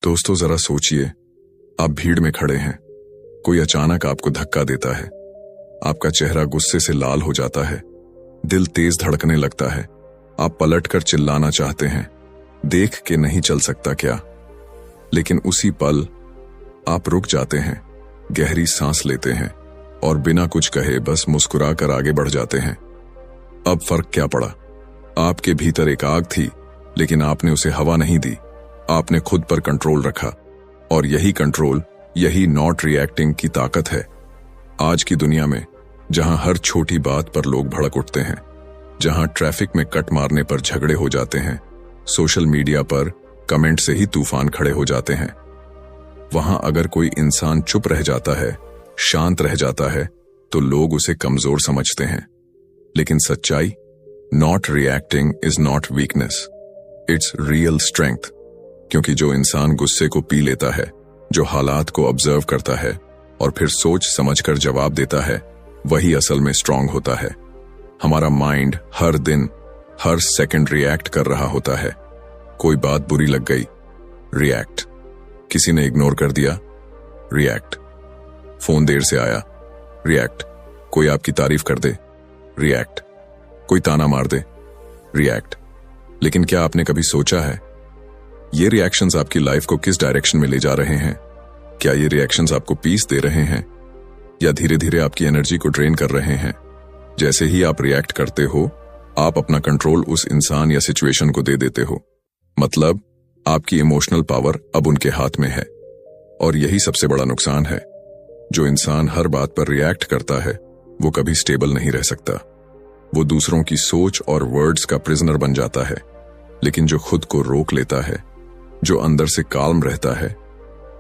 दोस्तों जरा सोचिए, आप भीड़ में खड़े हैं, कोई अचानक आपको धक्का देता है, आपका चेहरा गुस्से से लाल हो जाता है, दिल तेज धड़कने लगता है, आप पलटकर चिल्लाना चाहते हैं, देख के नहीं चल सकता क्या? लेकिन उसी पल आप रुक जाते हैं, गहरी सांस लेते हैं और बिना कुछ कहे बस मुस्कुराकर आगे बढ़ जाते हैं। अब फर्क क्या पड़ा? आपके भीतर एक आग थी, लेकिन आपने उसे हवा नहीं दी, आपने खुद पर कंट्रोल रखा। और यही कंट्रोल, यही नॉट रिएक्टिंग की ताकत है। आज की दुनिया में जहां हर छोटी बात पर लोग भड़क उठते हैं, जहां ट्रैफिक में कट मारने पर झगड़े हो जाते हैं, सोशल मीडिया पर कमेंट से ही तूफान खड़े हो जाते हैं, वहां अगर कोई इंसान चुप रह जाता है, शांत रह जाता है, तो लोग उसे कमजोर समझते हैं। लेकिन सच्चाई, not reacting is not weakness, it's real strength. क्योंकि जो इंसान गुस्से को पी लेता है, जो हालात को ऑब्जर्व करता है और फिर सोच समझकर जवाब देता है, वही असल में स्ट्रांग होता है। हमारा माइंड हर दिन, हर सेकंड रिएक्ट कर रहा होता है। कोई बात बुरी लग गई, रिएक्ट। किसी ने इग्नोर कर दिया, रिएक्ट। फोन देर से आया, रिएक्ट। कोई आपकी तारीफ कर दे, रिएक्ट। कोई ताना मार दे, रिएक्ट। लेकिन क्या आपने कभी सोचा है, ये रिएक्शंस आपकी लाइफ को किस डायरेक्शन में ले जा रहे हैं? क्या ये रिएक्शंस आपको पीस दे रहे हैं या धीरे धीरे आपकी एनर्जी को ड्रेन कर रहे हैं? जैसे ही आप रिएक्ट करते हो, आप अपना कंट्रोल उस इंसान या सिचुएशन को दे देते हो। मतलब आपकी इमोशनल पावर अब उनके हाथ में है। और यही सबसे बड़ा नुकसान है। जो इंसान हर बात पर रिएक्ट करता है, वो कभी स्टेबल नहीं रह सकता। वो दूसरों की सोच और वर्ड्स का प्रिजनर बन जाता है। लेकिन जो खुद को रोक लेता है, जो अंदर से काल्म रहता है,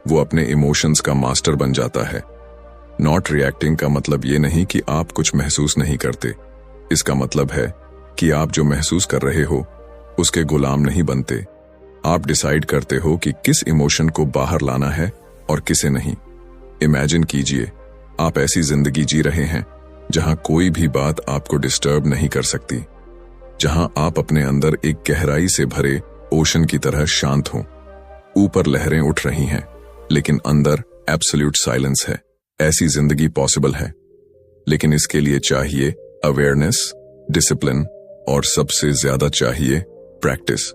वो अपने इमोशंस का मास्टर बन जाता है। नॉट रिएक्टिंग का मतलब ये नहीं कि आप कुछ महसूस नहीं करते। इसका मतलब है कि आप जो महसूस कर रहे हो, उसके गुलाम नहीं बनते। आप डिसाइड करते हो कि किस इमोशन को बाहर लाना है और किसे नहीं। इमेजिन कीजिए, आप ऐसी जिंदगी जी रहे हैं जहां कोई भी बात आपको डिस्टर्ब नहीं कर सकती, जहां आप अपने अंदर एक गहराई से भरे ओशन की तरह शांत हो। ऊपर लहरें उठ रही हैं, लेकिन अंदर एब्सोल्यूट साइलेंस है। ऐसी जिंदगी पॉसिबल है, लेकिन इसके लिए चाहिए अवेयरनेस, डिसिप्लिन और सबसे ज्यादा चाहिए प्रैक्टिस।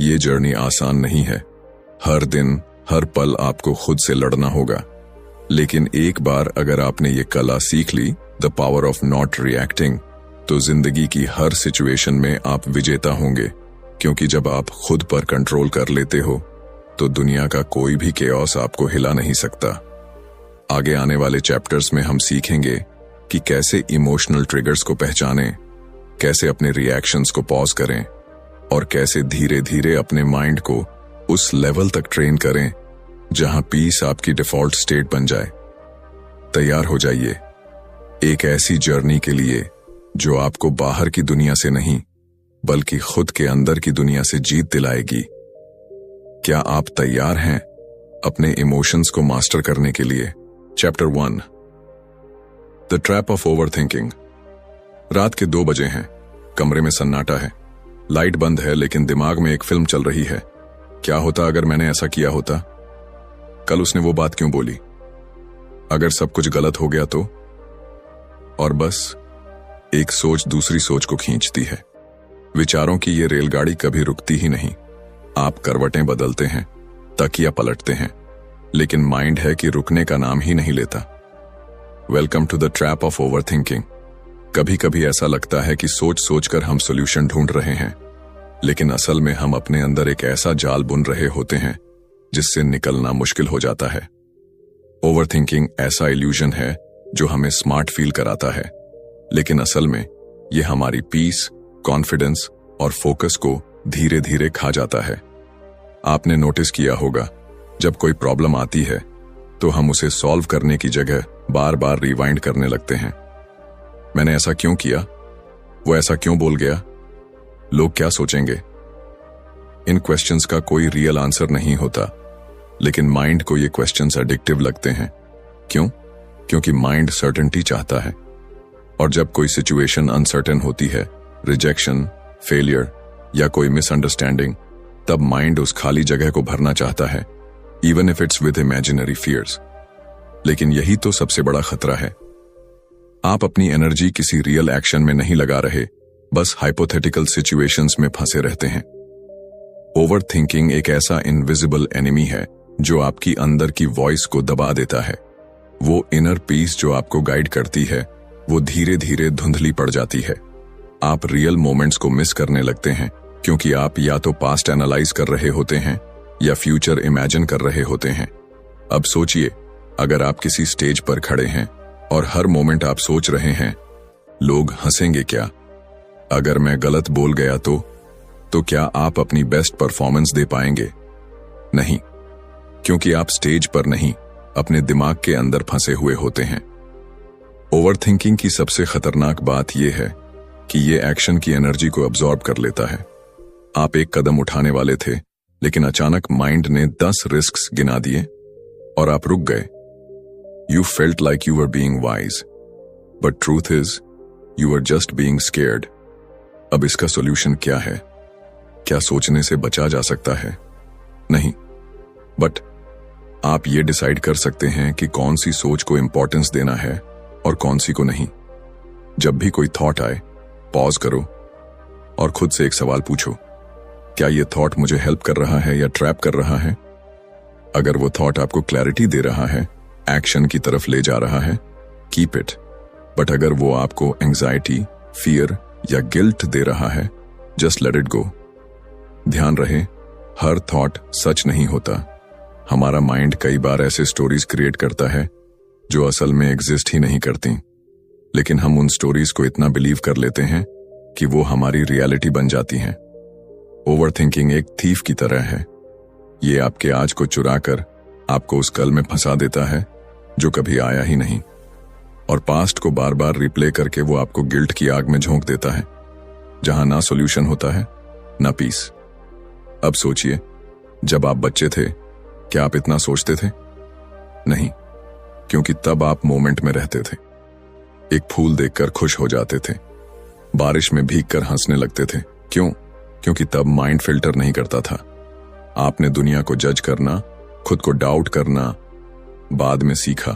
ये जर्नी आसान नहीं है। हर दिन, हर पल आपको खुद से लड़ना होगा। लेकिन एक बार अगर आपने ये कला सीख ली, the power of not reacting, तो जिंदगी की हर सिचुएशन में आप विजेता होंगे। क्योंकि जब आप खुद पर कंट्रोल कर लेते हो, तो दुनिया का कोई भी केओस आपको हिला नहीं सकता। आगे आने वाले चैप्टर्स में हम सीखेंगे कि कैसे इमोशनल ट्रिगर्स को पहचानें, कैसे अपने रिएक्शंस को पॉज करें और कैसे धीरे धीरे अपने माइंड को उस लेवल तक ट्रेन करें जहां पीस आपकी डिफॉल्ट स्टेट बन जाए। तैयार हो जाइए एक ऐसी जर्नी के लिए जो आपको बाहर की दुनिया से नहीं, बल्कि खुद के अंदर की दुनिया से जीत दिलाएगी। क्या आप तैयार हैं अपने इमोशंस को मास्टर करने के लिए? Chapter 1, the trap of overthinking. रात के 2 बजे हैं, कमरे में सन्नाटा है, लाइट बंद है, लेकिन दिमाग में एक फिल्म चल रही है। क्या होता अगर मैंने ऐसा किया होता? कल उसने वो बात क्यों बोली? अगर सब कुछ गलत हो गया तो? और बस एक सोच दूसरी सोच को खींचती है। विचारों की ये रेलगाड़ी कभी रुकती ही नहीं। आप करवटें बदलते हैं, तकिया पलटते हैं, लेकिन माइंड है कि रुकने का नाम ही नहीं लेता। Welcome to the trap of overthinking. कभी कभी ऐसा लगता है कि सोच सोचकर हम सॉल्यूशन ढूंढ रहे हैं, लेकिन असल में हम अपने अंदर एक ऐसा जाल बुन रहे होते हैं जिससे निकलना मुश्किल हो जाता है। ओवरथिंकिंग ऐसा इल्यूजन है जो हमें स्मार्ट फील कराता है, लेकिन असल में ये हमारी पीस, कॉन्फिडेंस और फोकस को धीरे धीरे खा जाता है। आपने नोटिस किया होगा, जब कोई प्रॉब्लम आती है तो हम उसे सॉल्व करने की जगह बार बार रिवाइंड करने लगते हैं। मैंने ऐसा क्यों किया? वो ऐसा क्यों बोल गया? लोग क्या सोचेंगे? इन क्वेश्चंस का कोई रियल आंसर नहीं होता, लेकिन माइंड को ये क्वेश्चंस एडिक्टिव लगते हैं। क्यों? क्योंकि माइंड सर्टेनिटी चाहता है। और जब कोई सिचुएशन अनसर्टेन होती है, रिजेक्शन, फेलियर या कोई मिसअंडरस्टैंडिंग, तब माइंड उस खाली जगह को भरना चाहता है, even if it's with imaginary fears. लेकिन यही तो सबसे बड़ा खतरा है। आप अपनी एनर्जी किसी रियल एक्शन में नहीं लगा रहे, बस हाइपोथेटिकल सिचुएशंस में फंसे रहते हैं। ओवर थिंकिंग एक ऐसा इनविजिबल एनिमी है जो आपकी अंदर की वॉइस को दबा देता है। वो इनर पीस जो आपको गाइड करती है, वो धीरे धीरे धुंधली पड़ जाती है। आप रियल मोमेंट्स को मिस करने लगते हैं क्योंकि आप या तो पास्ट एनालाइज कर रहे होते हैं या फ्यूचर इमेजिन कर रहे होते हैं। अब सोचिए, अगर आप किसी स्टेज पर खड़े हैं और हर मोमेंट आप सोच रहे हैं, लोग हंसेंगे क्या? अगर मैं गलत बोल गया तो क्या आप अपनी बेस्ट परफॉर्मेंस दे पाएंगे? नहीं, क्योंकि आप स्टेज पर नहीं, अपने दिमाग के अंदर फंसे हुए होते हैं। ओवरथिंकिंग की सबसे खतरनाक बात यह है कि यह एक्शन की एनर्जी को अब्सॉर्ब कर लेता है। आप एक कदम उठाने वाले थे, लेकिन अचानक माइंड ने 10 रिस्क्स गिना दिए और आप रुक गए। You felt like you were being wise, but truth is you are just being scared. अब इसका सॉल्यूशन क्या है? क्या सोचने से बचा जा सकता है? नहीं, बट आप ये डिसाइड कर सकते हैं कि कौन सी सोच को इंपॉर्टेंस देना है और कौन सी को नहीं। जब भी कोई थॉट आए, पॉज करो और खुद से एक सवाल पूछो, क्या ये थॉट मुझे हेल्प कर रहा है या ट्रैप कर रहा है? अगर वो थॉट आपको क्लैरिटी दे रहा है, एक्शन की तरफ ले जा रहा है, कीप इट। बट अगर वो आपको एंजाइटी, फियर या गिल्ट दे रहा है, जस्ट लेट इट गो। ध्यान रहे, हर थॉट सच नहीं होता। हमारा माइंड कई बार ऐसे स्टोरीज क्रिएट करता है जो असल में एग्जिस्ट ही नहीं करती, लेकिन हम उन स्टोरीज को इतना बिलीव कर लेते हैं कि वो हमारी रियलिटी बन जाती हैं। ओवरथिंकिंग एक थीफ की तरह है। ये आपके आज को चुराकर आपको उस कल में फंसा देता है जो कभी आया ही नहीं, और पास्ट को बार बार रिप्ले करके वो आपको गिल्ट की आग में झोंक देता है, जहां ना सॉल्यूशन होता है ना पीस। अब सोचिए, जब आप बच्चे थे, क्या आप इतना सोचते थे? नहीं, क्योंकि तब आप मोमेंट में रहते थे। एक फूल देखकर खुश हो जाते थे, बारिश में भीगकर हंसने लगते थे। क्यों? क्योंकि तब माइंड फिल्टर नहीं करता था। आपने दुनिया को जज करना, खुद को डाउट करना बाद में सीखा।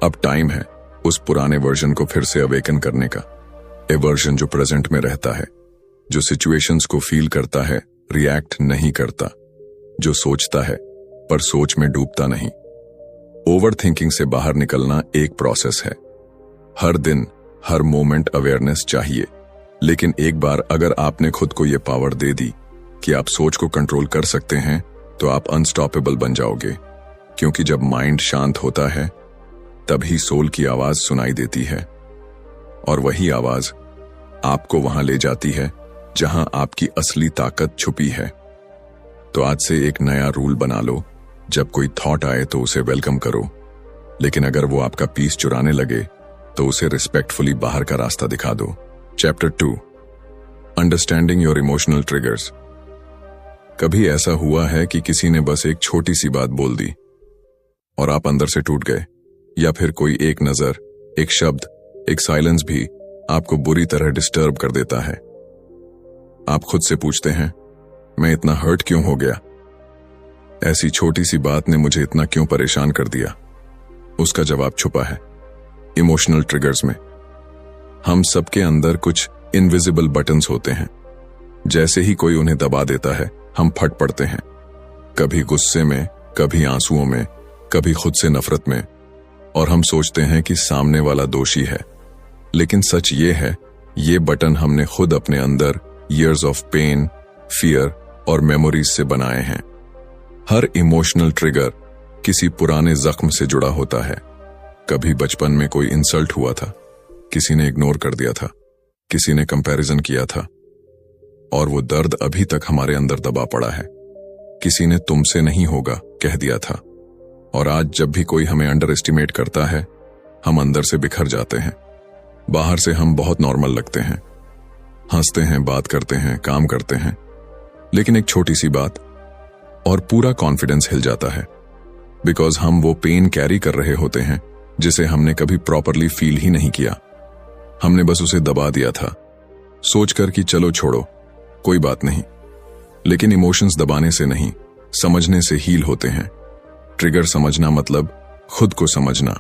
अब टाइम है उस पुराने वर्जन को फिर से अवेकन करने का। ए वर्जन जो प्रेजेंट में रहता है, जो सिचुएशंस को फील करता है, रिएक्ट नहीं करता, जो सोचता है पर सोच में डूबता नहीं। ओवरथिंकिंग से बाहर निकलना एक प्रोसेस है। हर दिन, हर मोमेंट अवेयरनेस चाहिए। लेकिन एक बार अगर आपने खुद को यह पावर दे दी कि आप सोच को कंट्रोल कर सकते हैं, तो आप अनस्टॉपेबल बन जाओगे। क्योंकि जब माइंड शांत होता है, तभी सोल की आवाज सुनाई देती है, और वही आवाज आपको वहां ले जाती है जहां आपकी असली ताकत छुपी है। तो आज से एक नया रूल बना लो, जब कोई थॉट आए तो उसे वेलकम करो, लेकिन अगर वो आपका पीस चुराने लगे तो उसे रिस्पेक्टफुली बाहर का रास्ता दिखा दो। Chapter 2, understanding your emotional triggers. कभी ऐसा हुआ है कि किसी ने बस एक छोटी सी बात बोल दी और आप अंदर से टूट गए? या फिर कोई एक नजर, एक शब्द, एक साइलेंस भी आपको बुरी तरह डिस्टर्ब कर देता है? आप खुद से पूछते हैं, मैं इतना हर्ट क्यों हो गया? ऐसी छोटी सी बात ने मुझे इतना क्यों परेशान कर दिया? उसका जवाब छुपा है इमोशनल ट्रिगर्स में। हम सबके अंदर कुछ इनविजिबल बटन्स होते हैं। जैसे ही कोई उन्हें दबा देता है, हम फट पड़ते हैं, कभी गुस्से में, कभी आंसुओं में, कभी खुद से नफरत में, और हम सोचते हैं कि सामने वाला दोषी है। लेकिन सच ये है, ये बटन हमने खुद अपने अंदर ईयर्स ऑफ पेन, फियर और मेमोरीज से बनाए हैं। हर इमोशनल ट्रिगर किसी पुराने जख्म से जुड़ा होता है। कभी बचपन में कोई इंसल्ट हुआ था, किसी ने इग्नोर कर दिया था, किसी ने कंपैरिजन किया था, और वो दर्द अभी तक हमारे अंदर दबा पड़ा है। किसी ने तुमसे नहीं होगा कह दिया था, और आज जब भी कोई हमें अंडर एस्टिमेट करता है, हम अंदर से बिखर जाते हैं। बाहर से हम बहुत नॉर्मल लगते हैं, हंसते हैं, बात करते हैं, काम करते हैं, लेकिन एक छोटी सी बात और पूरा कॉन्फिडेंस हिल जाता है। बिकॉज हम वो पेन कैरी कर रहे होते हैं जिसे हमने कभी प्रॉपरली फील ही नहीं किया। हमने बस उसे दबा दिया था, सोचकर कि चलो छोड़ो, कोई बात नहीं। लेकिन इमोशंस दबाने से नहीं, समझने से हील होते हैं। ट्रिगर समझना मतलब खुद को समझना,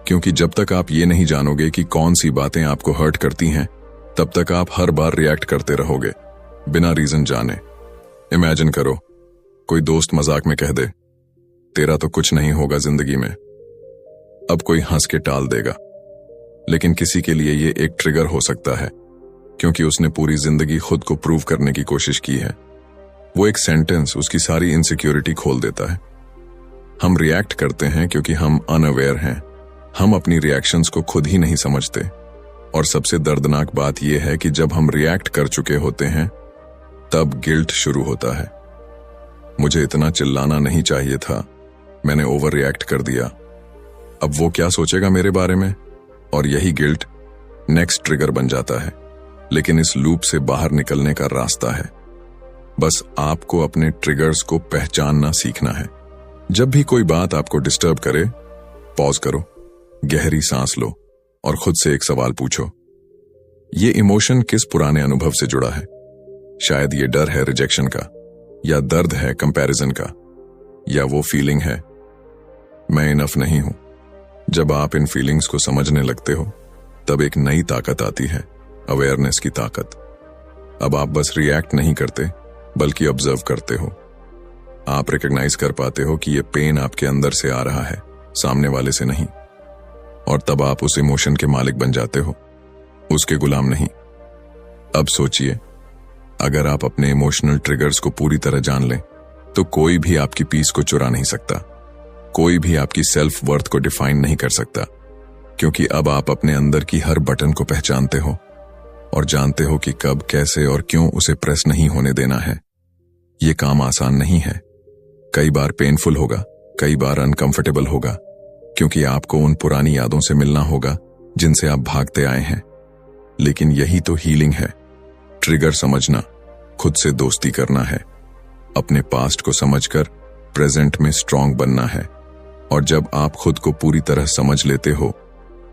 क्योंकि जब तक आप ये नहीं जानोगे कि कौन सी बातें आपको हर्ट करती हैं, तब तक आप हर बार रिएक्ट करते रहोगे बिना रीजन जाने। इमेजिन करो, कोई दोस्त मजाक में कह दे, तेरा तो कुछ नहीं होगा जिंदगी में। अब कोई हंस के टाल देगा, लेकिन किसी के लिए ये एक ट्रिगर हो सकता है, क्योंकि उसने पूरी जिंदगी खुद को प्रूव करने की कोशिश की है। वो एक सेंटेंस उसकी सारी इनसिक्योरिटी खोल देता है। हम रिएक्ट करते हैं क्योंकि हम अनअवेयर हैं। हम अपनी रिएक्शंस को खुद ही नहीं समझते। और सबसे दर्दनाक बात यह है कि जब हम रिएक्ट कर चुके होते हैं, तब गिल्ट शुरू होता है। मुझे इतना चिल्लाना नहीं चाहिए था, मैंने ओवर रिएक्ट कर दिया। अब वो क्या सोचेगा मेरे बारे में? और यही गिल्ट नेक्स्ट ट्रिगर बन जाता है। लेकिन इस लूप से बाहर निकलने का रास्ता है। बस आपको अपने ट्रिगर्स को पहचानना सीखना है। जब भी कोई बात आपको डिस्टर्ब करे, पॉज करो, गहरी सांस लो और खुद से एक सवाल पूछो, ये इमोशन किस पुराने अनुभव से जुड़ा है? शायद ये डर है रिजेक्शन का, या दर्द है कंपैरिजन का, या वो फीलिंग है मैं इनफ नहीं हूं। जब आप इन फीलिंग्स को समझने लगते हो, तब एक नई ताकत आती है, अवेयरनेस की ताकत। अब आप बस रिएक्ट नहीं करते, बल्कि ऑब्जर्व करते हो। आप रिकॉग्नाइज कर पाते हो कि ये पेन आपके अंदर से आ रहा है, सामने वाले से नहीं। और तब आप उस इमोशन के मालिक बन जाते हो, उसके गुलाम नहीं। अब सोचिए, अगर आप अपने इमोशनल ट्रिगर्स को पूरी तरह जान लें, तो कोई भी आपकी पीस को चुरा नहीं सकता। कोई भी आपकी सेल्फ वर्थ को डिफाइन नहीं कर सकता, क्योंकि अब आप अपने अंदर की हर बटन को पहचानते हो और जानते हो कि कब, कैसे और क्यों उसे प्रेस नहीं होने देना है। ये काम आसान नहीं है। कई बार पेनफुल होगा, कई बार अनकंफर्टेबल होगा, क्योंकि आपको उन पुरानी यादों से मिलना होगा जिनसे आप भागते आए हैं। लेकिन यही तो हीलिंग है। ट्रिगर समझना, खुद से दोस्ती करना है, अपने पास्ट को समझकर प्रेजेंट में स्ट्रांग बनना है। और जब आप खुद को पूरी तरह समझ लेते हो,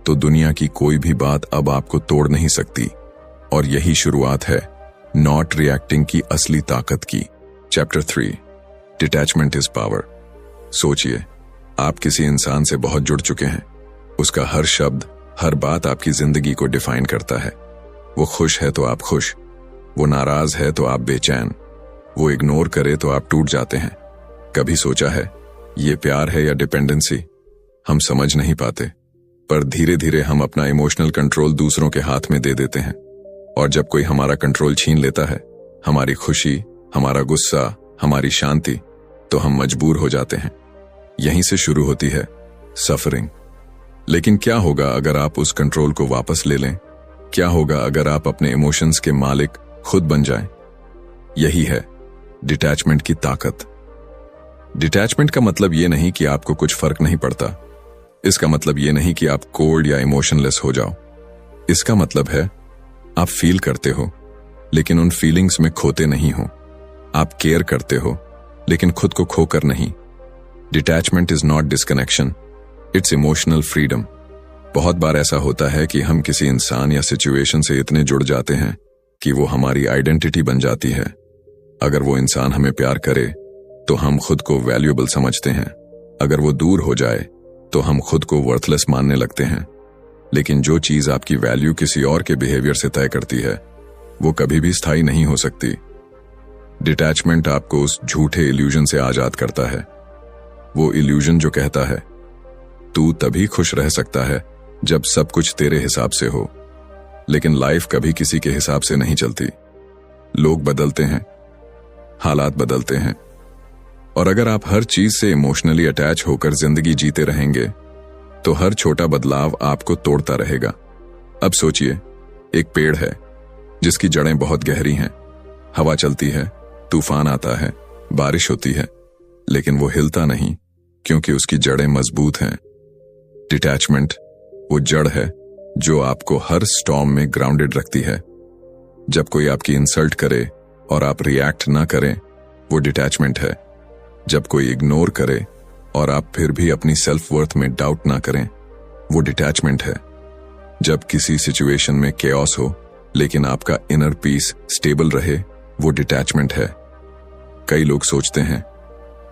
तो दुनिया की कोई भी बात अब आपको तोड़ नहीं सकती। और यही शुरुआत है नॉट रिएक्टिंग की असली ताकत की। Chapter 3, detachment is power. सोचिए, आप किसी इंसान से बहुत जुड़ चुके हैं। उसका हर शब्द, हर बात आपकी जिंदगी को डिफाइन करता है। वो खुश है तो आप खुश, वो नाराज है तो आप बेचैन, वो इग्नोर करे तो आप टूट जाते हैं। कभी सोचा है ये प्यार है या डिपेंडेंसी? हम समझ नहीं पाते, पर धीरे धीरे हम अपना इमोशनल कंट्रोल दूसरों के हाथ में दे देते हैं। और जब कोई हमारा कंट्रोल छीन लेता है, हमारी खुशी, हमारा गुस्सा, हमारी शांति, तो हम मजबूर हो जाते हैं। यहीं से शुरू होती है सफरिंग। लेकिन क्या होगा अगर आप उस कंट्रोल को वापस ले लें? क्या होगा अगर आप अपने इमोशंस के मालिक खुद बन जाएं? यही है डिटैचमेंट की ताकत। डिटैचमेंट का मतलब ये नहीं कि आपको कुछ फर्क नहीं पड़ता। इसका मतलब ये नहीं कि आप कोल्ड या इमोशनलेस हो जाओ। इसका मतलब है आप फील करते हो, लेकिन उन फीलिंग्स में खोते नहीं हो। आप केयर करते हो, लेकिन खुद को खोकर नहीं। Detachment is not disconnection, it's emotional freedom. बहुत बार ऐसा होता है कि हम किसी इंसान या सिचुएशन से इतने जुड़ जाते हैं कि वो हमारी आइडेंटिटी बन जाती है। अगर वो इंसान हमें प्यार करे, तो हम खुद को वैल्यूएबल समझते हैं। अगर वो दूर हो जाए, तो हम खुद को वर्थलेस मानने लगते हैं। लेकिन जो चीज आपकी वैल्यू किसी और के बिहेवियर से तय करती है, वो कभी भी स्थायी नहीं हो सकती। डिटैचमेंट आपको उस झूठे इल्यूजन से आजाद करता है। वो इल्यूजन जो कहता है तू तभी खुश रह सकता है जब सब कुछ तेरे हिसाब से हो। लेकिन लाइफ कभी किसी के हिसाब से नहीं चलती। लोग बदलते हैं, हालात बदलते हैं, और अगर आप हर चीज से इमोशनली अटैच होकर जिंदगी जीते रहेंगे, तो हर छोटा बदलाव आपको तोड़ता रहेगा। अब सोचिए, एक पेड़ है जिसकी जड़ें बहुत गहरी हैं। हवा चलती है, तूफान आता है, बारिश होती है, लेकिन वो हिलता नहीं, क्योंकि उसकी जड़ें मजबूत हैं। डिटैचमेंट वो जड़ है जो आपको हर स्टॉर्म में ग्राउंडेड रखती है। जब कोई आपकी इंसल्ट करे और आप रिएक्ट ना करें, वो डिटैचमेंट है। जब कोई इग्नोर करे और आप फिर भी अपनी सेल्फ वर्थ में डाउट ना करें, वो डिटैचमेंट है। जब किसी सिचुएशन में केओस हो, लेकिन आपका इनर पीस स्टेबल रहे, वो डिटैचमेंट है। कई लोग सोचते हैं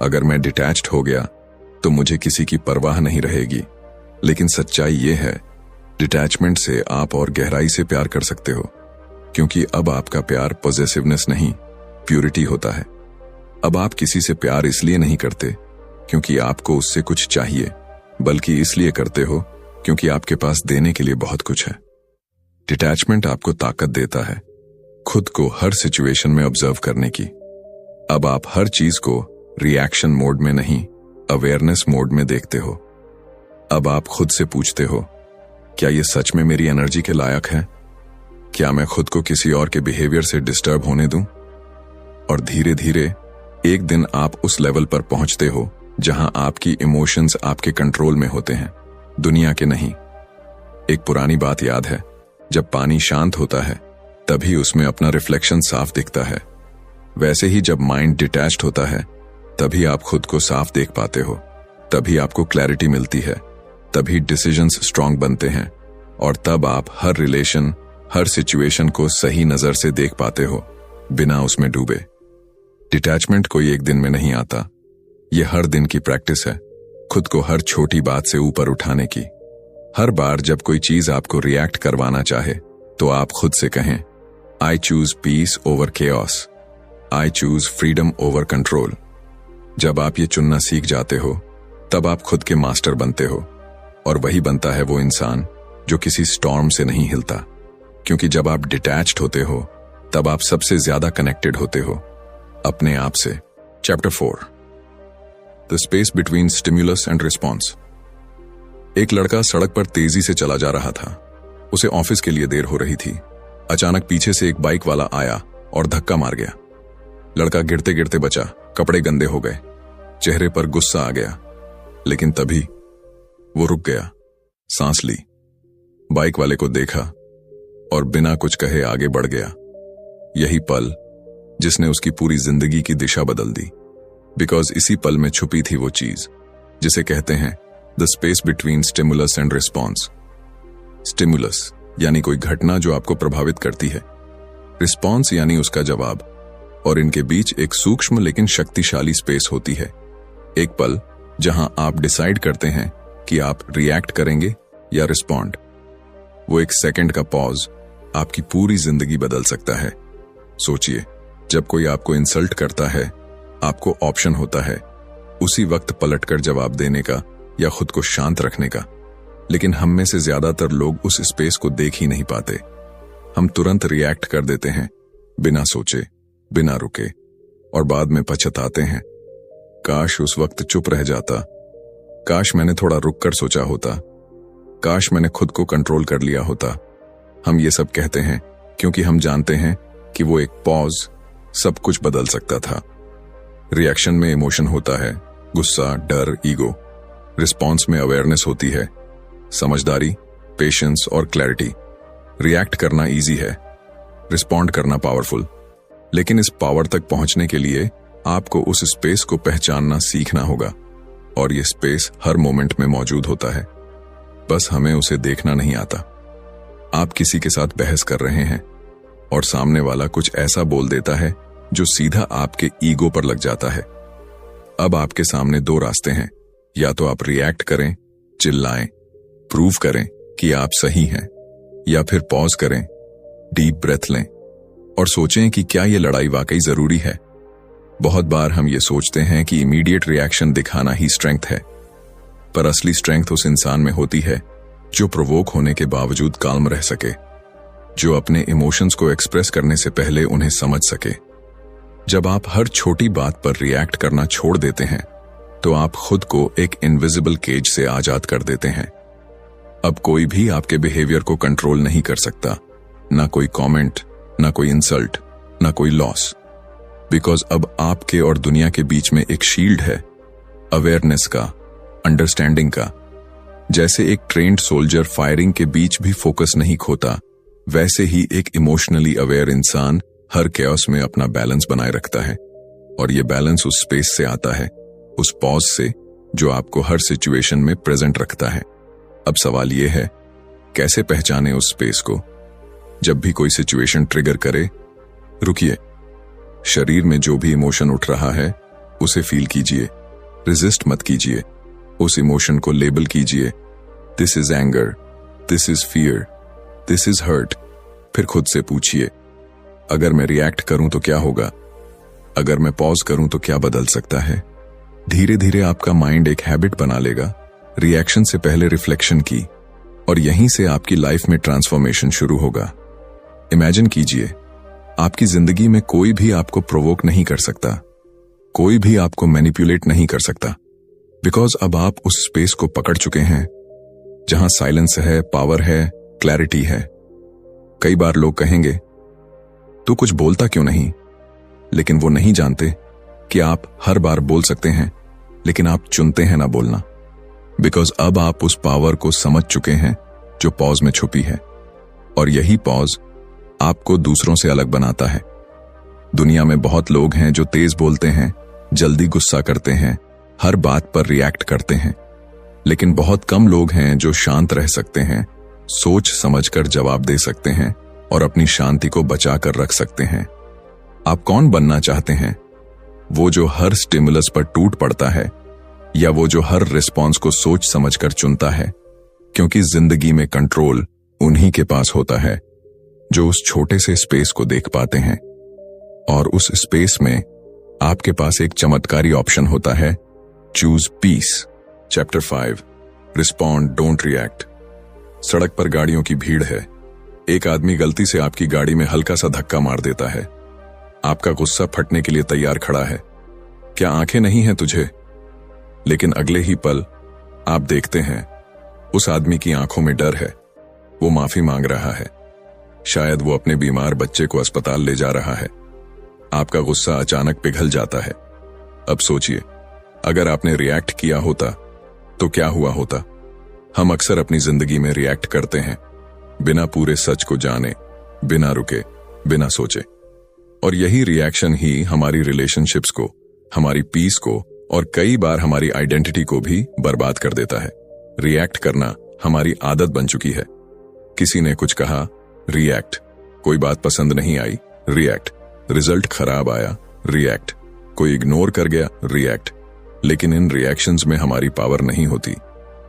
अगर मैं डिटैच्ड हो गया तो मुझे किसी की परवाह नहीं रहेगी, लेकिन सच्चाई ये है डिटैचमेंट से आप और गहराई से प्यार कर सकते हो, क्योंकि अब आपका प्यार पॉजेसिवनेस नहीं, प्यूरिटी होता है। अब आप किसी से प्यार इसलिए नहीं करते क्योंकि आपको उससे कुछ चाहिए, बल्कि इसलिए करते हो क्योंकि आपके पास देने के लिए बहुत कुछ है। डिटैचमेंट आपको ताकत देता है खुद को हर सिचुएशन में ऑब्जर्व करने की। अब आप हर चीज को रिएक्शन मोड में नहीं, अवेयरनेस मोड में देखते हो। अब आप खुद से पूछते हो, क्या ये सच में मेरी एनर्जी के लायक है? क्या मैं खुद को किसी और के बिहेवियर से डिस्टर्ब होने दूं? और धीरे धीरे एक दिन आप उस लेवल पर पहुंचते हो जहां आपकी इमोशंस आपके कंट्रोल में होते हैं, दुनिया के नहीं। एक पुरानी बात याद है, जब पानी शांत होता है तभी उसमें अपना रिफ्लेक्शन साफ दिखता है। वैसे ही जब माइंड डिटैच्ड होता है तभी आप खुद को साफ देख पाते हो, तभी आपको क्लैरिटी मिलती है, तभी डिसीजंस स्ट्रांग बनते हैं, और तब आप हर रिलेशन, हर सिचुएशन को सही नजर से देख पाते हो, बिना उसमें डूबे। डिटैचमेंट कोई एक दिन में नहीं आता, ये हर दिन की प्रैक्टिस है, खुद को हर छोटी बात से ऊपर उठाने की। हर बार जब कोई चीज आपको रिएक्ट करवाना चाहे तो आप खुद से कहें, I choose peace over chaos, I choose freedom over control. जब आप ये चुनना सीख जाते हो तब आप खुद के मास्टर बनते हो, और वही बनता है वो इंसान जो किसी स्टॉर्म से नहीं हिलता। क्योंकि जब आप डिटैच्ड होते हो तब आप सबसे ज्यादा कनेक्टेड होते हो अपने आप से। Chapter 4, the space between stimulus and response. एक लड़का सड़क पर तेजी से चला जा रहा था। उसे ऑफिस के लिए देर हो रही थी। अचानक पीछे से एक बाइक वाला आया और धक्का मार गया। लड़का गिरते गिरते बचा, कपड़े गंदे हो गए, चेहरे पर गुस्सा आ गया, लेकिन तभी वो रुक गया, सांस ली, बाइक वाले को देखा और बिना कुछ कहे आगे बढ़ गया। यही पल जिसने उसकी पूरी जिंदगी की दिशा बदल दी। बिकॉज इसी पल में छुपी थी वो चीज जिसे कहते हैं the space between stimulus and response. Stimulus यानी कोई घटना जो आपको प्रभावित करती है, रिस्पॉन्स यानी उसका जवाब, और इनके बीच एक सूक्ष्म लेकिन शक्तिशाली स्पेस होती है। एक पल जहां आप डिसाइड करते हैं कि आप रिएक्ट करेंगे या रिस्पॉन्ड। वो एक सेकंड का पॉज आपकी पूरी जिंदगी बदल सकता है। सोचिए, जब कोई आपको इंसल्ट करता है, आपको ऑप्शन होता है उसी वक्त पलटकर जवाब देने का या खुद को शांत रखने का। लेकिन हम में से ज्यादातर लोग उस स्पेस को देख ही नहीं पाते। हम तुरंत रिएक्ट कर देते हैं, बिना सोचे, बिना रुके, और बाद में पछताते हैं। काश उस वक्त चुप रह जाता, काश मैंने थोड़ा रुककर सोचा होता, काश मैंने खुद को कंट्रोल कर लिया होता। हम ये सब कहते हैं क्योंकि हम जानते हैं कि वो एक पॉज सब कुछ बदल सकता था। रिएक्शन में इमोशन होता है, गुस्सा, डर, ईगो। रिस्पॉन्स में अवेयरनेस होती है, समझदारी, पेशेंस और क्लैरिटी। रिएक्ट करना इजी है, रिस्पॉन्ड करना पावरफुल। लेकिन इस पावर तक पहुंचने के लिए आपको उस स्पेस को पहचानना सीखना होगा, और ये स्पेस हर मोमेंट में मौजूद होता है, बस हमें उसे देखना नहीं आता। आप किसी के साथ बहस कर रहे हैं और सामने वाला कुछ ऐसा बोल देता है जो सीधा आपके ईगो पर लग जाता है। अब आपके सामने दो रास्ते हैं, या तो आप रिएक्ट करें, चिल्लाएं, प्रूव करें कि आप सही हैं, या फिर पॉज करें, डीप ब्रेथ लें और सोचें कि क्या ये लड़ाई वाकई जरूरी है। बहुत बार हम ये सोचते हैं कि इमीडिएट रिएक्शन दिखाना ही स्ट्रेंथ है, पर असली स्ट्रेंथ उस इंसान में होती है जो प्रोवोक होने के बावजूद काल्म रह सके, जो अपने इमोशंस को एक्सप्रेस करने से पहले उन्हें समझ सके। जब आप हर छोटी बात पर रिएक्ट करना छोड़ देते हैं तो आप खुद को एक इनविजिबल केज से आजाद कर देते हैं। अब कोई भी आपके बिहेवियर को कंट्रोल नहीं कर सकता, ना कोई कमेंट, ना कोई इंसल्ट, ना कोई लॉस। बिकॉज अब आपके और दुनिया के बीच में एक शील्ड है, अवेयरनेस का, अंडरस्टैंडिंग का। जैसे एक ट्रेन्ड सोल्जर फायरिंग के बीच भी फोकस नहीं खोता, वैसे ही एक इमोशनली अवेयर इंसान हर कैओस में अपना बैलेंस बनाए रखता है। और ये बैलेंस उस स्पेस से आता है, उस पॉज से जो आपको हर सिचुएशन में प्रेजेंट रखता है। अब सवाल यह है, कैसे पहचाने उस स्पेस को? जब भी कोई सिचुएशन ट्रिगर करे, रुकिए, शरीर में जो भी इमोशन उठ रहा है उसे फील कीजिए, रेजिस्ट मत कीजिए। उस इमोशन को लेबल कीजिए, this is anger, this is fear, this is hurt. फिर खुद से पूछिए, अगर मैं रिएक्ट करूं तो क्या होगा? अगर मैं पॉज करूं तो क्या बदल सकता है? धीरे धीरे आपका माइंड एक हैबिट बना लेगा, रिएक्शन से पहले रिफ्लेक्शन की, और यहीं से आपकी लाइफ में ट्रांसफॉर्मेशन शुरू होगा। इमेजिन कीजिए, आपकी जिंदगी में कोई भी आपको प्रोवोक नहीं कर सकता, कोई भी आपको मैनिपुलेट नहीं कर सकता, बिकॉज अब आप उस स्पेस को पकड़ चुके हैं जहां साइलेंस है, पावर है, क्लैरिटी है। कई बार लोग कहेंगे, तू कुछ बोलता क्यों नहीं? लेकिन वो नहीं जानते कि आप हर बार बोल सकते हैं, लेकिन आप चुनते हैं ना बोलना, बिकॉज अब आप उस पावर को समझ चुके हैं जो पॉज में छुपी है। और यही पॉज आपको दूसरों से अलग बनाता है। दुनिया में बहुत लोग हैं जो तेज बोलते हैं, जल्दी गुस्सा करते हैं, हर बात पर रिएक्ट करते हैं, लेकिन बहुत कम लोग हैं जो शांत रह सकते हैं, सोच समझकर जवाब दे सकते हैं और अपनी शांति को बचा कर रख सकते हैं। आप कौन बनना चाहते हैं? वो जो हर स्टिमुलस पर टूट पड़ता है, या वो जो हर रिस्पॉन्स को सोच समझकर चुनता है? क्योंकि जिंदगी में कंट्रोल उन्हीं के पास होता है जो उस छोटे से स्पेस को देख पाते हैं। और उस स्पेस में आपके पास एक चमत्कारी ऑप्शन होता है, choose peace. Chapter 5, respond, don't react. सड़क पर गाड़ियों की भीड़ है। एक आदमी गलती से आपकी गाड़ी में हल्का सा धक्का मार देता है। आपका गुस्सा फटने के लिए तैयार खड़ा है। क्या आंखें नहीं हैं तुझे? लेकिन अगले ही पल आप देखते हैं उस आदमी की आंखों में डर है। वो माफी मांग रहा है। शायद वो अपने बीमार बच्चे को अस्पताल ले जा रहा है। आपका गुस्सा अचानक पिघल जाता है। अब सोचिए, अगर आपने रिएक्ट किया होता तो क्या हुआ होता? हम अक्सर अपनी जिंदगी में रिएक्ट करते हैं, बिना पूरे सच को जाने, बिना रुके, बिना सोचे। और यही रिएक्शन ही हमारी रिलेशनशिप्स को, हमारी पीस को और कई बार हमारी आइडेंटिटी को भी बर्बाद कर देता है। रिएक्ट करना हमारी आदत बन चुकी है। किसी ने कुछ कहा, रिएक्ट। कोई बात पसंद नहीं आई, रिएक्ट। रिजल्ट खराब आया, रिएक्ट। कोई इग्नोर कर गया, रिएक्ट। लेकिन इन रिएक्शंस में हमारी पावर नहीं होती।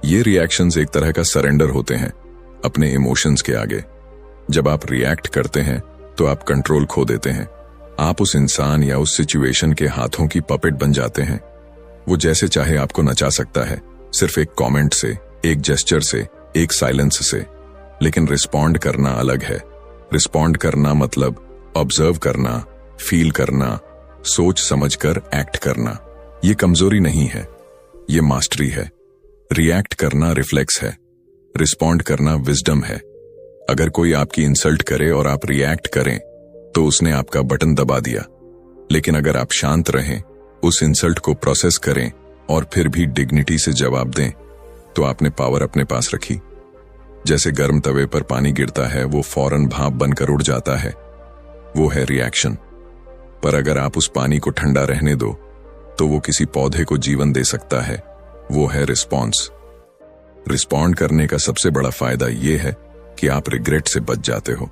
ये रिएक्शंस एक तरह का सरेंडर होते हैं अपने इमोशंस के आगे। जब आप रिएक्ट करते हैं तो आप कंट्रोल खो देते हैं। आप उस इंसान या उस सिचुएशन के हाथों की पपेट बन जाते हैं। वो जैसे चाहे आपको नचा सकता है, सिर्फ एक कमेंट से, एक जेस्चर से, एक साइलेंस से। लेकिन रिस्पॉन्ड करना अलग है। रिस्पॉन्ड करना मतलब ऑब्जर्व करना, फील करना, सोच समझकर एक्ट करना। ये कमजोरी नहीं है, ये मास्टरी है। रिएक्ट करना रिफ्लेक्स है, रिस्पॉन्ड करना विजडम है। अगर कोई आपकी इंसल्ट करे और आप रिएक्ट करें तो उसने आपका बटन दबा दिया। लेकिन अगर आप शांत रहें, उस इंसल्ट को प्रोसेस करें और फिर भी डिग्निटी से जवाब दें, तो आपने पावर अपने पास रखी। जैसे गर्म तवे पर पानी गिरता है, वो फौरन भाप बनकर उड़ जाता है, वो है रिएक्शन। पर अगर आप उस पानी को ठंडा रहने दो तो वो किसी पौधे को जीवन दे सकता है, वो है रिस्पॉन्स। रिस्पॉन्ड करने का सबसे बड़ा फायदा ये है कि आप रिग्रेट से बच जाते हो,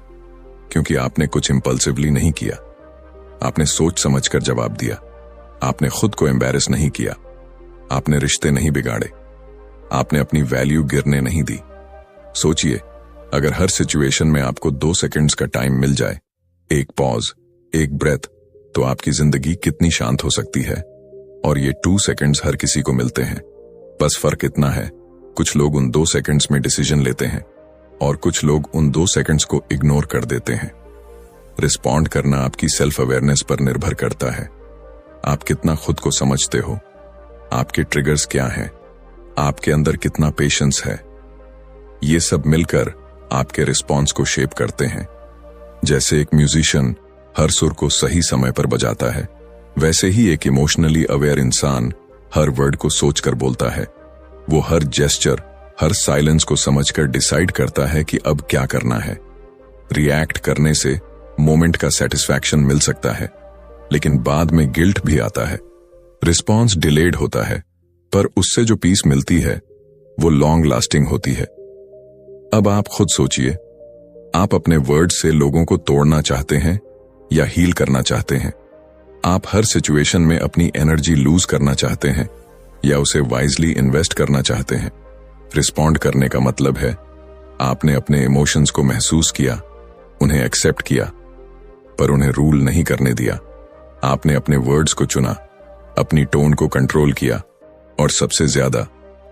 क्योंकि आपने कुछ इंपल्सिवली नहीं किया। आपने सोच समझकर जवाब दिया। आपने खुद को एम्बैरेस नहीं किया। आपने रिश्ते नहीं बिगाड़े। आपने अपनी वैल्यू गिरने नहीं दी। सोचिए, अगर हर सिचुएशन में आपको 2 सेकंड्स का टाइम मिल जाए, एक पॉज, एक ब्रेथ, तो आपकी जिंदगी कितनी शांत हो सकती है। और ये 2 सेकंड्स हर किसी को मिलते हैं। बस फर्क इतना है, कुछ लोग उन 2 सेकंड्स में डिसीजन लेते हैं और कुछ लोग उन 2 सेकंड्स को इग्नोर कर देते हैं। रिस्पॉन्ड करना आपकी सेल्फ अवेयरनेस पर निर्भर करता है। आप कितना खुद को समझते हो, आपके ट्रिगर्स क्या हैं, आपके अंदर कितना पेशेंस है। ये सब मिलकर आपके रिस्पॉन्स को शेप करते हैं। जैसे एक म्यूजिशियन हर सुर को सही समय पर बजाता है, वैसे ही एक इमोशनली अवेयर इंसान हर वर्ड को सोचकर बोलता है। वो हर जेस्चर, हर साइलेंस को समझकर डिसाइड करता है कि अब क्या करना है। रिएक्ट करने से मोमेंट का सेटिस्फैक्शन मिल सकता है, लेकिन बाद में गिल्ट भी आता है। रिस्पॉन्स डिलेड होता है, पर उससे जो पीस मिलती है वो लॉन्ग लास्टिंग होती है। अब आप खुद सोचिए, आप अपने वर्ड से लोगों को तोड़ना चाहते हैं या हील करना चाहते हैं? आप हर सिचुएशन में अपनी एनर्जी लूज करना चाहते हैं या उसे वाइजली इन्वेस्ट करना चाहते हैं। रिस्पॉन्ड करने का मतलब है आपने अपने इमोशंस को महसूस किया, उन्हें एक्सेप्ट किया, पर उन्हें रूल नहीं करने दिया। आपने अपने वर्ड्स को चुना, अपनी टोन को कंट्रोल किया और सबसे ज्यादा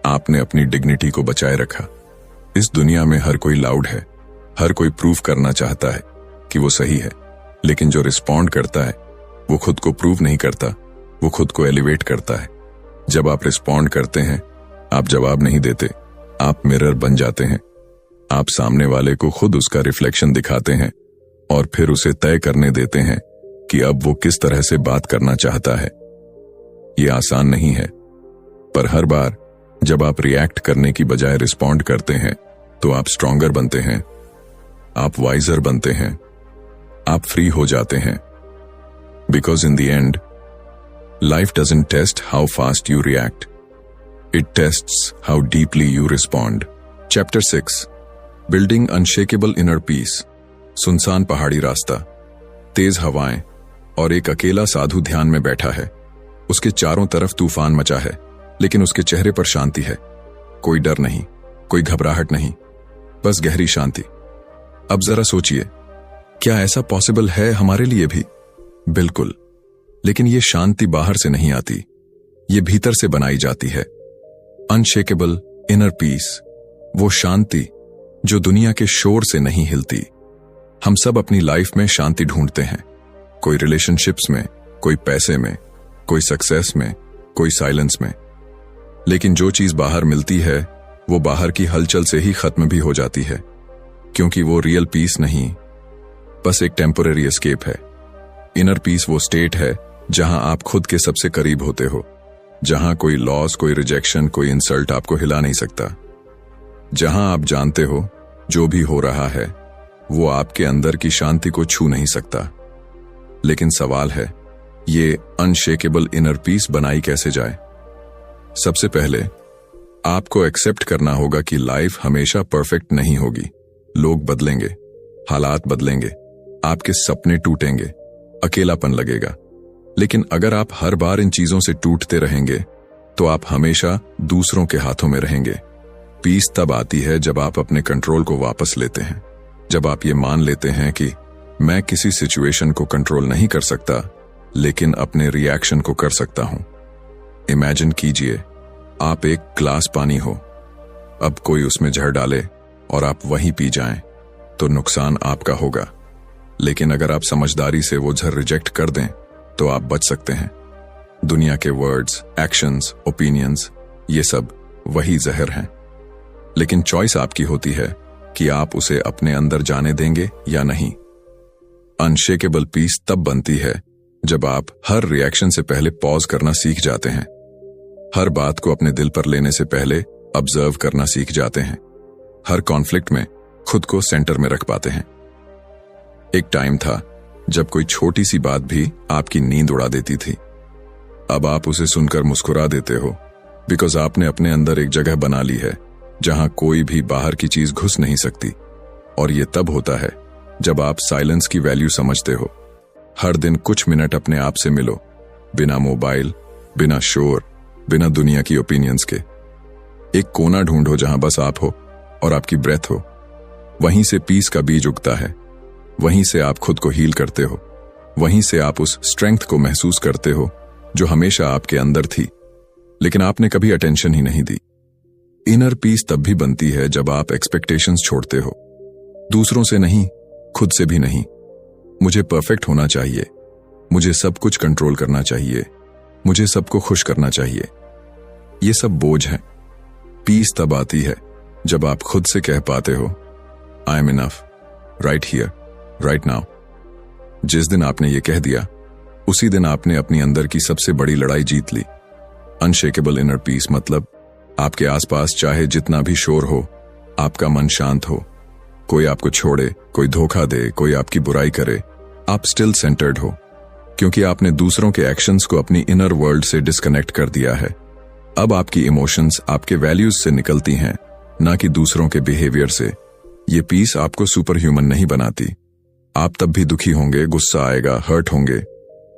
आपने अपनी डिग्निटी को बचाए रखा। इस दुनिया में हर कोई लाउड है, हर कोई प्रूव करना चाहता है कि वो सही है, लेकिन जो रिस्पॉन्ड करता है वो खुद को प्रूव नहीं करता, वो खुद को एलिवेट करता है। जब आप रिस्पॉन्ड करते हैं, आप जवाब नहीं देते, आप मिरर बन जाते हैं। आप सामने वाले को खुद उसका रिफ्लेक्शन दिखाते हैं और फिर उसे तय करने देते हैं कि अब वो किस तरह से बात करना चाहता है। ये आसान नहीं है, पर हर बार जब आप रिएक्ट करने की बजाय रिस्पॉन्ड करते हैं तो आप स्ट्रॉन्गर बनते हैं, आप वाइजर बनते हैं, आप फ्री हो जाते हैं। Because in the end life doesn't test how fast you react, it tests how deeply you respond. Chapter 6, building unshakable inner peace. सुनसान पहाड़ी रास्ता, तेज हवाएं और एक अकेला साधु ध्यान में बैठा है। उसके चारों तरफ तूफान मचा है, लेकिन उसके चेहरे पर शांति है। कोई डर नहीं, कोई घबराहट नहीं, बस गहरी शांति। अब जरा सोचिए, क्या ऐसा पॉसिबल है हमारे लिए भी? बिल्कुल, लेकिन ये शांति बाहर से नहीं आती, ये भीतर से बनाई जाती है। अनशेकेबल इनर पीस, वो शांति जो दुनिया के शोर से नहीं हिलती। हम सब अपनी लाइफ में शांति ढूंढते हैं, कोई रिलेशनशिप्स में, कोई पैसे में, कोई सक्सेस में, कोई साइलेंस में। लेकिन जो चीज बाहर मिलती है वो बाहर की हलचल से ही खत्म भी हो जाती है, क्योंकि वो रियल पीस नहीं, बस एक टेम्पररी एस्केप है। इनर पीस वो स्टेट है जहां आप खुद के सबसे करीब होते हो, जहां कोई लॉस, कोई रिजेक्शन, कोई इंसल्ट आपको हिला नहीं सकता, जहां आप जानते हो जो भी हो रहा है वो आपके अंदर की शांति को छू नहीं सकता। लेकिन सवाल है, ये अनशेकेबल इनर पीस बनाई कैसे जाए? सबसे पहले आपको एक्सेप्ट करना होगा कि लाइफ हमेशा परफेक्ट नहीं होगी। लोग बदलेंगे, हालात बदलेंगे, आपके सपने टूटेंगे, अकेलापन लगेगा। लेकिन अगर आप हर बार इन चीजों से टूटते रहेंगे तो आप हमेशा दूसरों के हाथों में रहेंगे। पीस तब आती है जब आप अपने कंट्रोल को वापस लेते हैं, जब आप ये मान लेते हैं कि मैं किसी सिचुएशन को कंट्रोल नहीं कर सकता, लेकिन अपने रिएक्शन को कर सकता हूं। इमेजिन कीजिए, आप एक ग्लास पानी हो, अब कोई उसमें झड़ डाले और आप वहीं पी जाएं, तो नुकसान आपका होगा। लेकिन अगर आप समझदारी से वो झड़ रिजेक्ट कर दें तो आप बच सकते हैं। दुनिया के वर्ड्स, एक्शंस, ओपिनियंस, ये सब वही जहर हैं। लेकिन चॉइस आपकी होती है कि आप उसे अपने अंदर जाने देंगे या नहीं। अनशेकेबल पीस तब बनती है जब आप हर रिएक्शन से पहले पॉज करना सीख जाते हैं, हर बात को अपने दिल पर लेने से पहले ऑब्जर्व करना सीख जाते हैं, हर कॉन्फ्लिक्ट में खुद को सेंटर में रख पाते हैं। एक टाइम था जब कोई छोटी सी बात भी आपकी नींद उड़ा देती थी। अब आप उसे सुनकर मुस्कुरा देते हो, बिकॉज आपने अपने अंदर एक जगह बना ली है जहां कोई भी बाहर की चीज घुस नहीं सकती। और ये तब होता है जब आप साइलेंस की वैल्यू समझते हो। हर दिन कुछ मिनट अपने आप से मिलो, बिना मोबाइल, बिना शोर, बिना दुनिया की ओपिनियंस के। एक कोना ढूंढो जहां बस आप हो और आपकी ब्रेथ हो। वहीं से पीस का बीज उगता है, वहीं से आप खुद को हील करते हो, वहीं से आप उस स्ट्रेंथ को महसूस करते हो जो हमेशा आपके अंदर थी, लेकिन आपने कभी अटेंशन ही नहीं दी। इनर पीस तब भी बनती है जब आप एक्सपेक्टेशंस छोड़ते हो, दूसरों से नहीं, खुद से भी नहीं। मुझे परफेक्ट होना चाहिए, मुझे सब कुछ कंट्रोल करना चाहिए, मुझे सबको खुश करना चाहिए। ये सब बोझ है। पीस तब आती है जब आप खुद से कह पाते हो, I am enough, right here, right now. जिस दिन आपने ये कह दिया, उसी दिन आपने अपनी अंदर की सबसे बड़ी लड़ाई जीत ली। अनशेकेबल इनर पीस मतलब आपके आसपास चाहे जितना भी शोर हो, आपका मन शांत हो। कोई आपको छोड़े, कोई धोखा दे, कोई आपकी बुराई करे, आप स्टिल सेंटर्ड हो, क्योंकि आपने दूसरों के एक्शंस को अपनी इनर वर्ल्ड से डिस्कनेक्ट कर दिया है। अब आपकी इमोशंस आपके वैल्यूज से निकलती हैं, ना कि दूसरों के बिहेवियर से। ये पीस आपको सुपर ह्यूमन नहीं बनाती। आप तब भी दुखी होंगे, गुस्सा आएगा, हर्ट होंगे,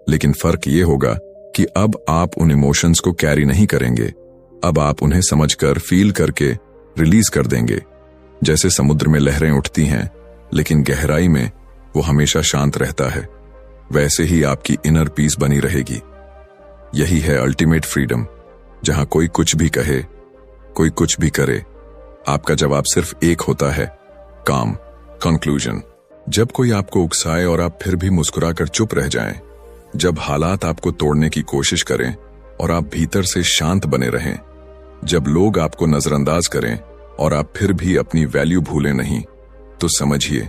लेकिन फर्क ये होगा कि अब आप उन इमोशंस को कैरी नहीं करेंगे। अब आप उन्हें समझकर, फील करके रिलीज कर देंगे। जैसे समुद्र में लहरें उठती हैं लेकिन गहराई में वो हमेशा शांत रहता है, वैसे ही आपकी इनर पीस बनी रहेगी। यही है अल्टीमेट फ्रीडम, जहां कोई कुछ भी कहे, कोई कुछ भी करे, आपका जवाब सिर्फ एक होता है, काम। कंक्लूजन। जब कोई आपको उकसाए और आप फिर भी मुस्कुराकर चुप रह जाएं, जब हालात आपको तोड़ने की कोशिश करें और आप भीतर से शांत बने रहें, जब लोग आपको नजरअंदाज करें और आप फिर भी अपनी वैल्यू भूलें नहीं, तो समझिए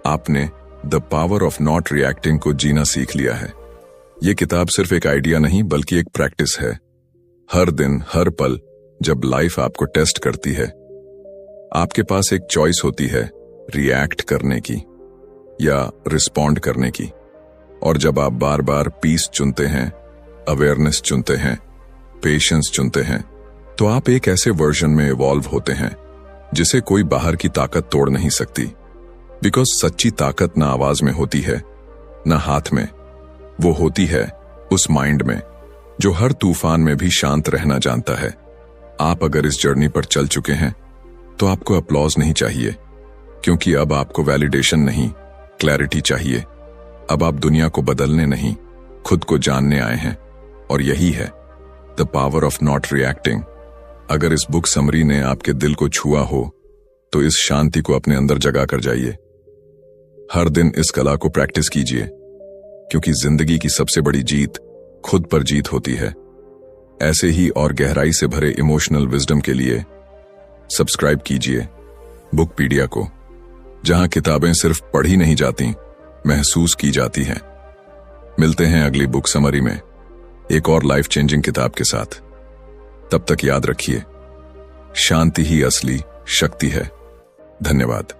आपने the power of not reacting को जीना सीख लिया है। यह किताब सिर्फ एक आइडिया नहीं बल्कि एक प्रैक्टिस है। हर दिन, हर पल जब लाइफ आपको टेस्ट करती है, आपके पास एक चॉइस होती है, रिएक्ट करने की या रिस्पॉन्ड करने की। और जब आप बार बार पीस चुनते हैं, अवेयरनेस चुनते हैं, पेशेंस चुनते हैं, तो आप एक ऐसे वर्जन में इवॉल्व होते हैं जिसे कोई बाहर की ताकत तोड़ नहीं सकती। बिकॉज सच्ची ताकत ना आवाज में होती है, ना हाथ में, वो होती है उस माइंड में जो हर तूफान में भी शांत रहना जानता है। आप अगर इस जर्नी पर चल चुके हैं तो आपको अपलॉज नहीं चाहिए, क्योंकि अब आपको वैलिडेशन नहीं, क्लैरिटी चाहिए। अब आप दुनिया को बदलने नहीं, खुद को जानने आए हैं, और यही है the power of not reacting. अगर इस बुक समरी ने आपके दिल को छुआ हो तो इस शांति को अपने अंदर जगा कर जाइए। हर दिन इस कला को प्रैक्टिस कीजिए, क्योंकि जिंदगी की सबसे बड़ी जीत खुद पर जीत होती है। ऐसे ही और गहराई से भरे इमोशनल विजडम के लिए सब्सक्राइब कीजिए बुकपीडिया को, जहां किताबें सिर्फ पढ़ी नहीं जाती, महसूस की जाती हैं। मिलते हैं अगली बुक समरी में एक और लाइफ चेंजिंग किताब के साथ। तब तक याद रखिए, शांति ही असली शक्ति है। धन्यवाद।